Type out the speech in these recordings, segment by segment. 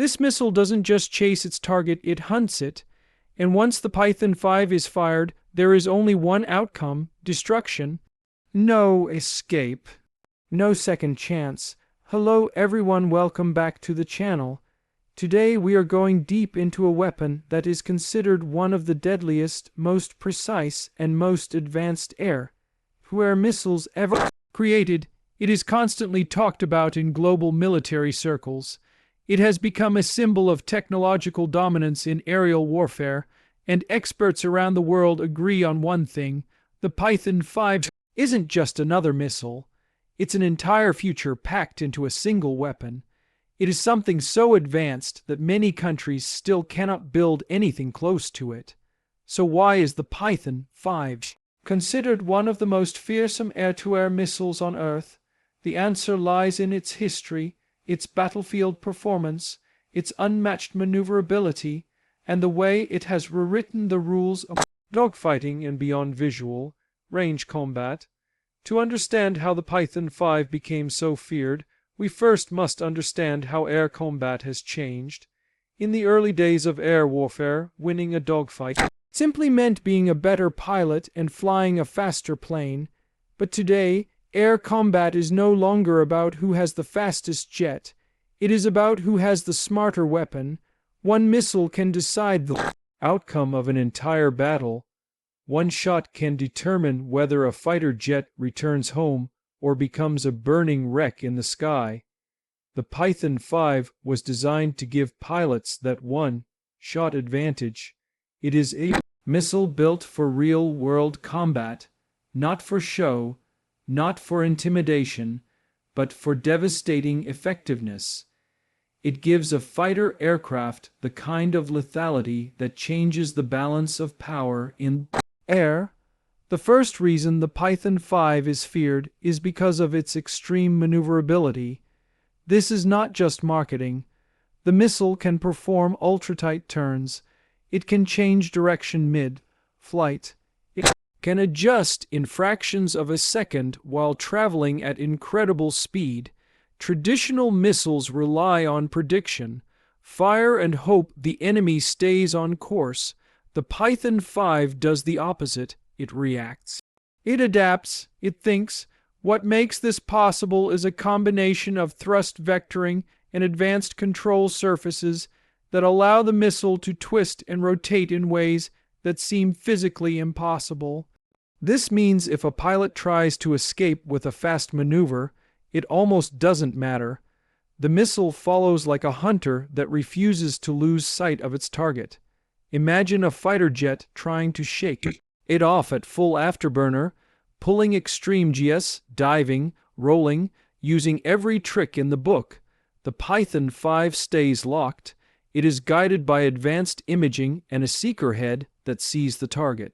This missile doesn't just chase its target, it hunts it, and once the Python-5 is fired, there is only one outcome: destruction. No escape. No second chance. Hello everyone, welcome back to the channel. Today we are going deep into a weapon that is considered one of the deadliest, most precise, and most advanced air missiles ever created. It is constantly talked about in global military circles. It has become a symbol of technological dominance in aerial warfare, and experts around the world agree on one thing: the Python-5 isn't just another missile. It's an entire future packed into a single weapon. It is something so advanced that many countries still cannot build anything close to it. So why is the Python-5 considered one of the most fearsome air-to-air missiles on Earth? The answer lies in its history, its battlefield performance, its unmatched maneuverability, and the way it has rewritten the rules of dogfighting and beyond visual range combat. To understand how the Python-5 became so feared, we first must understand how air combat has changed. In the early days of air warfare, winning a dogfight simply meant being a better pilot and flying a faster plane. But today, air combat is no longer about who has the fastest jet. It is about who has the smarter weapon. One missile can decide the outcome of an entire battle. One shot can determine whether a fighter jet returns home or becomes a burning wreck in the sky. The Python-5 was designed to give pilots that one-shot advantage. It is a missile built for real-world combat, not for show, not for intimidation, but for devastating effectiveness. It gives a fighter aircraft the kind of lethality that changes the balance of power in air. The first reason the Python-5 is feared is because of its extreme maneuverability. This is not just marketing. The missile can perform ultra-tight turns. It can change direction mid-flight. It can adjust in fractions of a second while traveling at incredible speed. Traditional missiles rely on prediction, fire, and hope the enemy stays on course. The Python-5 does the opposite. It reacts. It adapts. It thinks. What makes this possible is a combination of thrust vectoring and advanced control surfaces that allow the missile to twist and rotate in ways that seem physically impossible. This means if a pilot tries to escape with a fast maneuver, it almost doesn't matter. The missile follows like a hunter that refuses to lose sight of its target. Imagine a fighter jet trying to shake it off at full afterburner, pulling extreme GS, diving, rolling, using every trick in the book. The Python-5 stays locked. It is guided by advanced imaging and a seeker head that sees the target,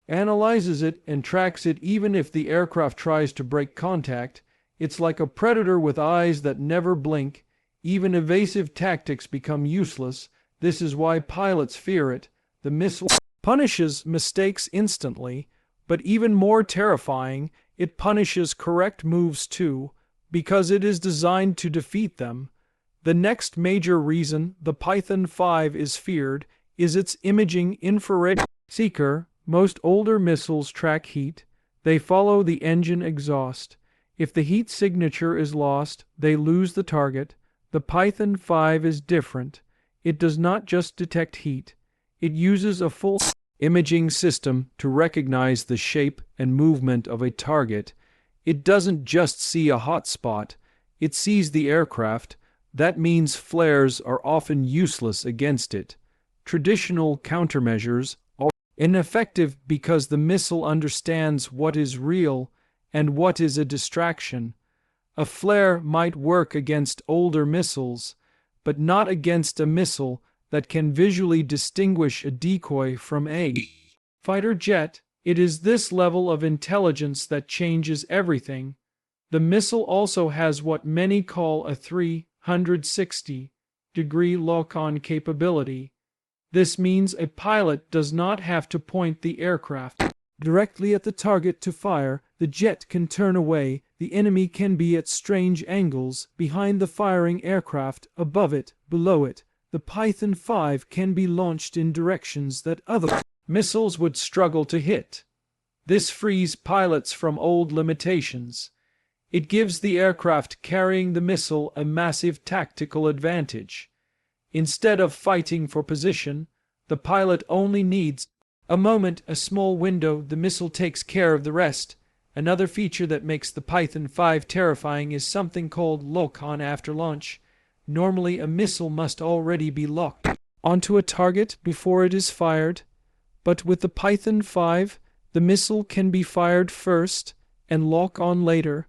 analyzes it, and tracks it even if the aircraft tries to break contact. It's like a predator with eyes that never blink. Even evasive tactics become useless. This is why pilots fear it. The missile punishes mistakes instantly, but even more terrifying, it punishes correct moves too, because it is designed to defeat them. The next major reason the Python-5 is feared is its imaging infrared seeker. Most older missiles track heat. They follow the engine exhaust. If the heat signature is lost, they lose the target. The Python-5 is different. It does not just detect heat. It uses a full imaging system to recognize the shape and movement of a target. It doesn't just see a hot spot. It sees the aircraft. That means flares are often useless against it. Traditional countermeasures are ineffective because the missile understands what is real and what is a distraction. A flare might work against older missiles, but not against a missile that can visually distinguish a decoy from a fighter jet. It is this level of intelligence that changes everything. The missile also has what many call a 360-degree lock-on capability. This means a pilot does not have to point the aircraft directly at the target to fire. The jet can turn away. The enemy can be at strange angles, behind the firing aircraft, above it, below it, the Python-5 can be launched in directions that other missiles would struggle to hit. This frees pilots from old limitations. It gives the aircraft carrying the missile a massive tactical advantage. Instead of fighting for position, the pilot only needs a moment, a small window. The missile takes care of the rest. Another feature that makes the Python-5 terrifying is something called lock-on after launch. Normally, a missile must already be locked onto a target before it is fired, but with the Python-5, the missile can be fired first and lock on later.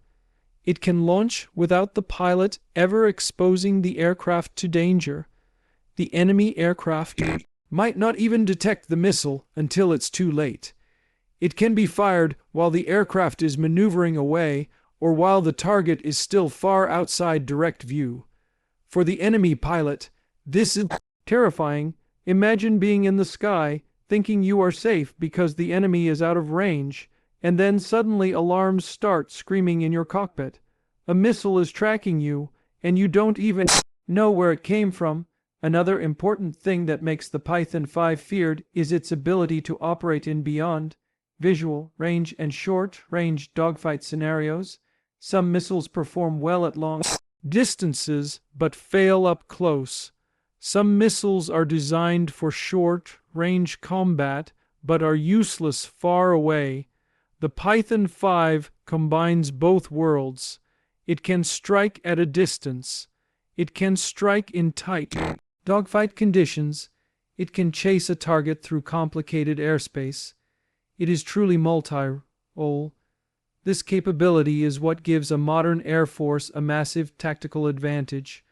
It can launch without the pilot ever exposing the aircraft to danger. The enemy aircraft might not even detect the missile until it's too late. It can be fired while the aircraft is maneuvering away or while the target is still far outside direct view. For the enemy pilot, this is terrifying. Imagine being in the sky, thinking you are safe because the enemy is out of range, and then suddenly alarms start screaming in your cockpit. A missile is tracking you, and you don't even know where it came from. Another important thing that makes the Python-5 feared is its ability to operate in beyond visual range and short-range dogfight scenarios. Some missiles perform well at long distances, but fail up close. Some missiles are designed for short-range combat, but are useless far away. The Python-5 combines both worlds. It can strike at a distance. It can strike in tight dogfight conditions. It can chase a target through complicated airspace. It is truly multi-role. This capability is what gives a modern Air Force a massive tactical advantage.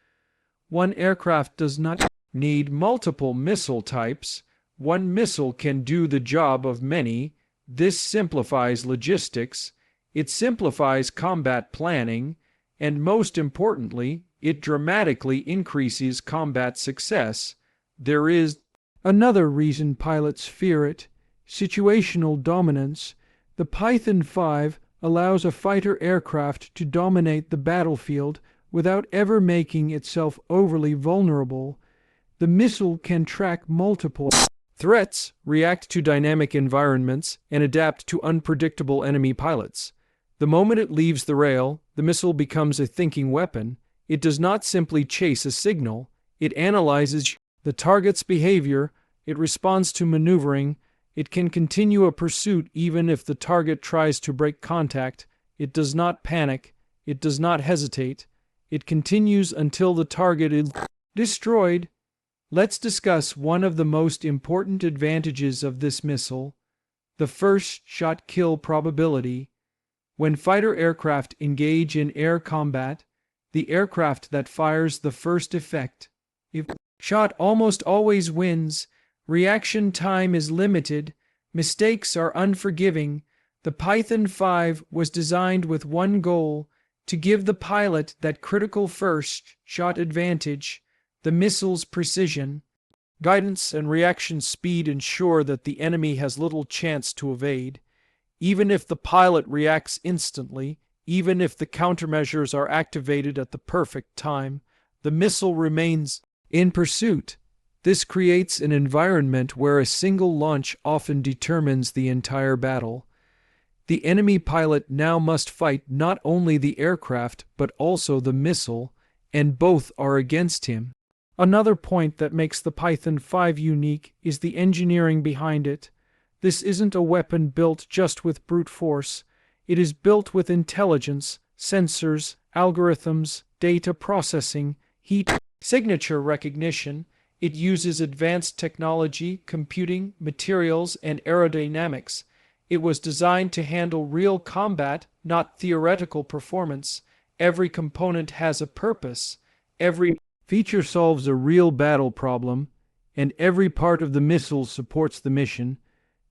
One aircraft does not need multiple missile types. One missile can do the job of many. This simplifies logistics. It simplifies combat planning. And most importantly, it dramatically increases combat success. There is another reason pilots fear it: situational dominance. The Python-5 allows a fighter aircraft to dominate the battlefield without ever making itself overly vulnerable. The missile can track multiple threats, react to dynamic environments, and adapt to unpredictable enemy pilots. The moment it leaves the rail, the missile becomes a thinking weapon. It does not simply chase a signal. It analyzes the target's behavior. It responds to maneuvering. It can continue a pursuit even if the target tries to break contact. It does not panic. It does not hesitate. It continues until the target is destroyed. Let's discuss one of the most important advantages of this missile: the first shot kill probability. When fighter aircraft engage in air combat, the aircraft that fires the first shot almost always wins. Reaction time is limited. Mistakes are unforgiving. The Python-5 was designed with one goal: to give the pilot that critical first shot advantage. The missile's precision, guidance, and reaction speed ensure that the enemy has little chance to evade. Even if the pilot reacts instantly, even if the countermeasures are activated at the perfect time, the missile remains in pursuit. This creates an environment where a single launch often determines the entire battle. The enemy pilot now must fight not only the aircraft but also the missile, and both are against him. Another point that makes the Python-5 unique is the engineering behind it. This isn't a weapon built just with brute force. It is built with intelligence, sensors, algorithms, data processing, heat signature recognition. It uses advanced technology, computing, materials, and aerodynamics. It was designed to handle real combat, not theoretical performance. Every component has a purpose. Every feature solves a real battle problem, and every part of the missile supports the mission.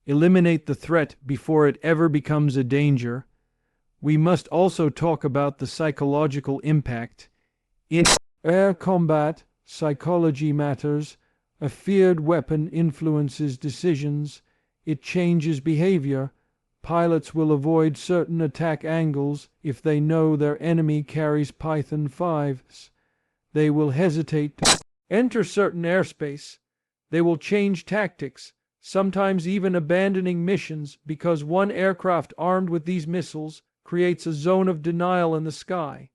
Eliminate the threat before it ever becomes a danger. We must also talk about the psychological impact. In air combat, psychology matters. A feared weapon influences decisions. It changes behavior. Pilots will avoid certain attack angles if they know their enemy carries Python-5s. They will hesitate to enter certain airspace, they will change tactics, sometimes even abandoning missions because one aircraft armed with these missiles creates a zone of denial in the sky.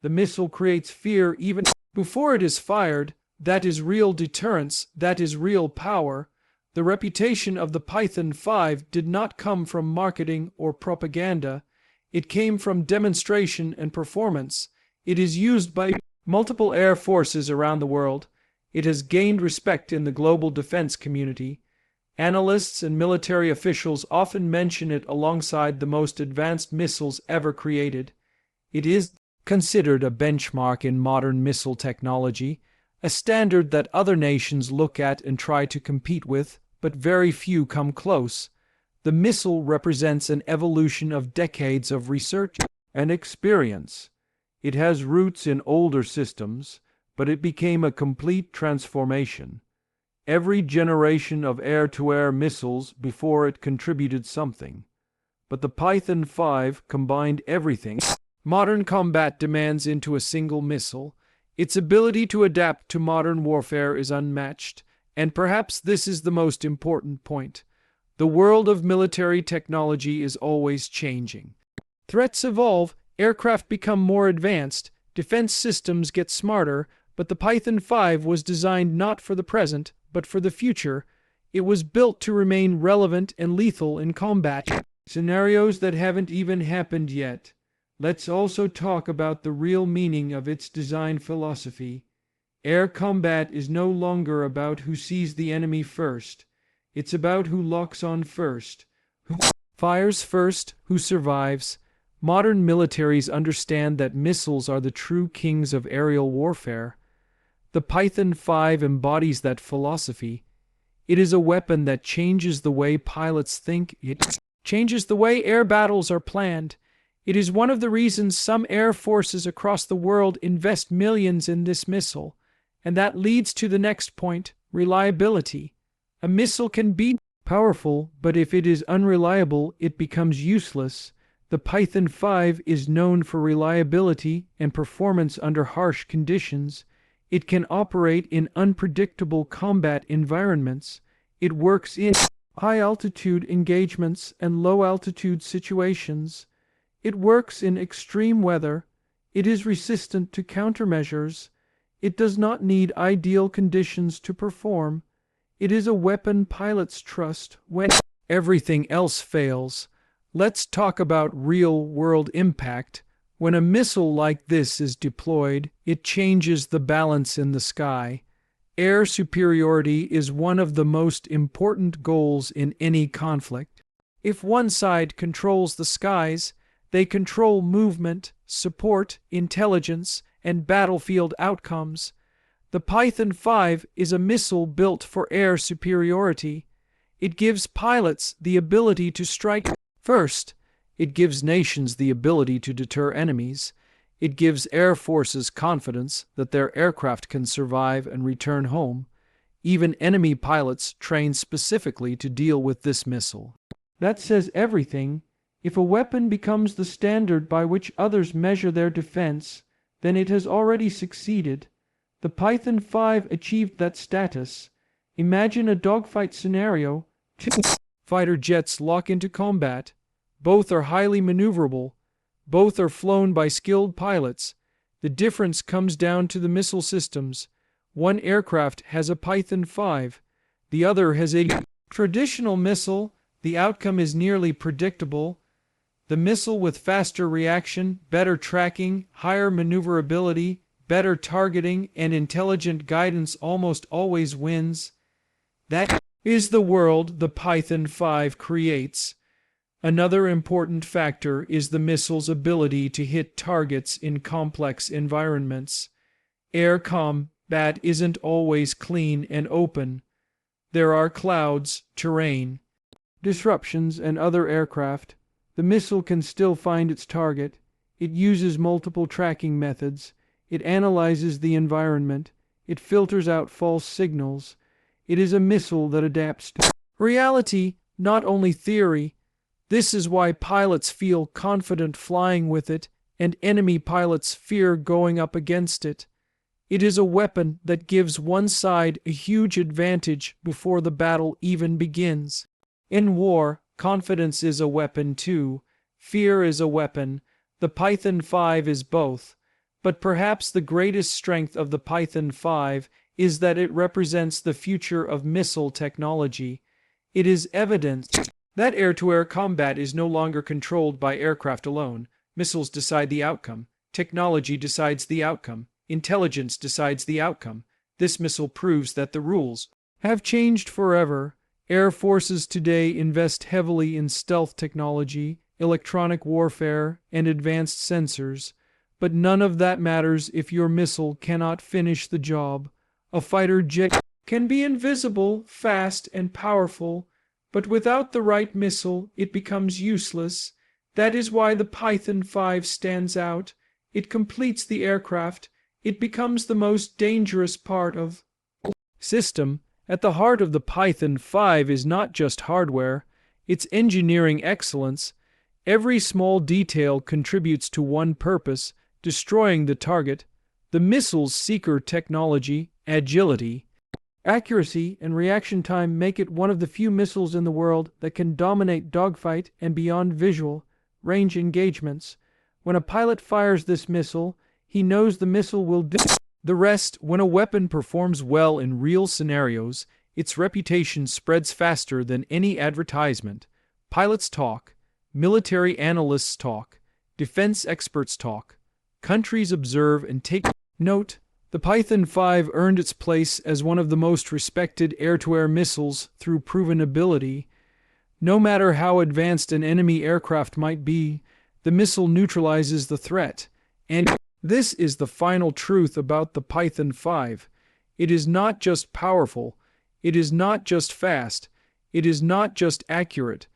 The missile creates fear even before it is fired. That is real deterrence, that is real power. The reputation of the Python-5 did not come from marketing or propaganda. It came from demonstration and performance. It is used by multiple air forces around the world. It has gained respect in the global defense community. Analysts and military officials often mention it alongside the most advanced missiles ever created. It is considered a benchmark in modern missile technology, a standard that other nations look at and try to compete with, but very few come close. The missile represents an evolution of decades of research and experience. It has roots in older systems, but it became a complete transformation. Every generation of air-to-air missiles before it contributed something. But the Python-5 combined everything modern combat demands into a single missile. Its ability to adapt to modern warfare is unmatched, and perhaps this is the most important point. The world of military technology is always changing. Threats evolve, aircraft become more advanced, defense systems get smarter, but the Python-5 was designed not for the present, but for the future. It was built to remain relevant and lethal in combat scenarios that haven't even happened yet. Let's also talk about the real meaning of its design philosophy. Air combat is no longer about who sees the enemy first. It's about who locks on first, who fires first, who survives. Modern militaries understand that missiles are the true kings of aerial warfare. The Python-5 embodies that philosophy. It is a weapon that changes the way pilots think. It changes the way air battles are planned. It is one of the reasons some air forces across the world invest millions in this missile. And that leads to the next point, reliability. A missile can be powerful, but if it is unreliable, it becomes useless. The Python-5 is known for reliability and performance under harsh conditions. It can operate in unpredictable combat environments. It works in high-altitude engagements and low-altitude situations. It works in extreme weather. It is resistant to countermeasures. It does not need ideal conditions to perform. It is a weapon pilots trust when everything else fails. Let's talk about real-world impact. When a missile like this is deployed, it changes the balance in the sky. Air superiority is one of the most important goals in any conflict. If one side controls the skies, they control movement, support, intelligence, and battlefield outcomes. The Python-5 is a missile built for air superiority. It gives pilots the ability to strike first. It gives nations the ability to deter enemies. It gives air forces confidence that their aircraft can survive and return home. Even enemy pilots train specifically to deal with this missile. That says everything. If a weapon becomes the standard by which others measure their defense, then it has already succeeded. The Python-5 achieved that status. Imagine a dogfight scenario. Two fighter jets lock into combat. Both are highly maneuverable. Both are flown by skilled pilots. The difference comes down to the missile systems. One aircraft has a Python-5. The other has a traditional missile. The outcome is nearly predictable. The missile with faster reaction, better tracking, higher maneuverability, better targeting, and intelligent guidance almost always wins. That is the world the Python-5 creates. Another important factor is the missile's ability to hit targets in complex environments. Air combat isn't always clean and open. There are clouds, terrain, disruptions, and other aircraft. The missile can still find its target. It uses multiple tracking methods. It analyzes the environment. It filters out false signals. It is a missile that adapts to reality, not only theory. This is why pilots feel confident flying with it, and enemy pilots fear going up against it. It is a weapon that gives one side a huge advantage before the battle even begins. In war, confidence is a weapon too. Fear is a weapon. The Python-5 is both. But perhaps the greatest strength of the Python-5 is that it represents the future of missile technology. It is evidence that air-to-air combat is no longer controlled by aircraft alone. Missiles decide the outcome. Technology decides the outcome. Intelligence decides the outcome. This missile proves that the rules have changed forever. Air forces today invest heavily in stealth technology, electronic warfare, and advanced sensors. But none of that matters if your missile cannot finish the job. A fighter jet can be invisible, fast, and powerful, but without the right missile, it becomes useless. That is why the Python-5 stands out. It completes the aircraft. It becomes the most dangerous part of the system. At the heart of the Python-5 is not just hardware, it's engineering excellence. Every small detail contributes to one purpose: destroying the target. The missile's seeker technology, agility, accuracy, and reaction time make it one of the few missiles in the world that can dominate dogfight and beyond visual range engagements. When a pilot fires this missile, he knows the missile will do the rest. When a weapon performs well in real scenarios, its reputation spreads faster than any advertisement. Pilots talk, military analysts talk, defense experts talk, countries observe and take note. The Python-5 earned its place as one of the most respected air-to-air missiles through proven ability. No matter how advanced an enemy aircraft might be, the missile neutralizes the threat. And this is the final truth about the Python-5. It is not just powerful. It is not just fast. It is not just accurate.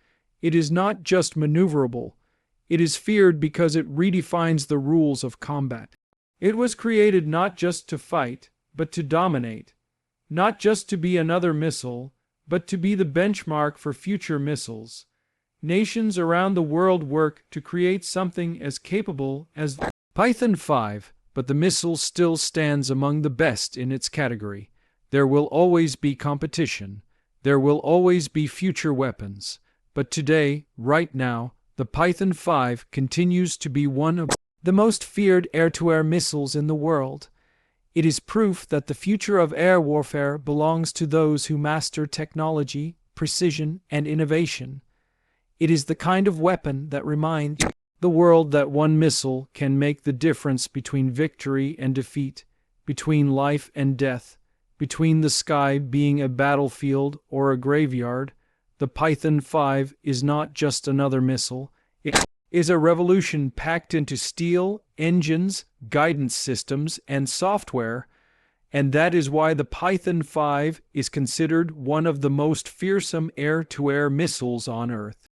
It is not just maneuverable. It is feared because it redefines the rules of combat. It was created not just to fight, but to dominate. Not just to be another missile, but to be the benchmark for future missiles. Nations around the world work to create something as capable as Python-5, but the missile still stands among the best in its category. There will always be competition. There will always be future weapons. But today, right now, the Python-5 continues to be one of the most feared air-to-air missiles in the world. It is proof that the future of air warfare belongs to those who master technology, precision, and innovation. It is the kind of weapon that reminds the world that one missile can make the difference between victory and defeat, between life and death, between the sky being a battlefield or a graveyard. The Python-5 is not just another missile. It is a revolution packed into steel, engines, guidance systems, and software, and that is why the Python-5 is considered one of the most fearsome air-to-air missiles on Earth.